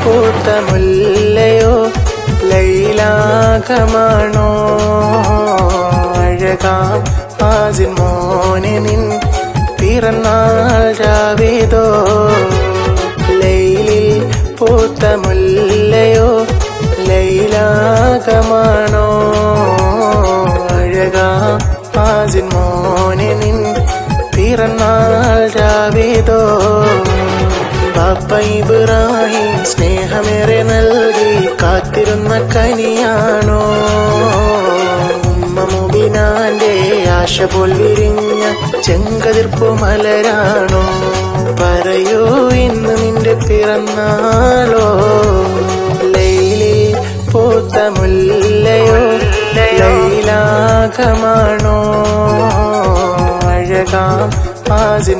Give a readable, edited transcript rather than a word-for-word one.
പൂത്ത മുല്ലയോ ലൈലാകമാണോ അഴകാം ആസിൻ മോനെ നിൻ പിറന്നാൾ രാവേതോ ലൈലിൽ പൂത്ത മുല്ലയോ ലൈലാകമാണോ അഴകാം ആസിൻ മോനെ നിൻ പിറന്നാൾ രാവേതോ ബാപ്പ ഇബ്രാഹിം സ്നേഹമേറെ നൽകി കാത്തിരുന്ന കനിയാണോ ഉമ്മ മുബിനാന്റെ ആശ പോൽ വിരിഞ്ഞ ചെങ്കതിർപ്പു മലരാണോ പറയൂ ഇന്ന് നിന്റെ പിറന്നാളോ ലൈലി പൂത്ത മുല്ലയോ ലൈലാകമാണോ അഴകാം ആസിൻ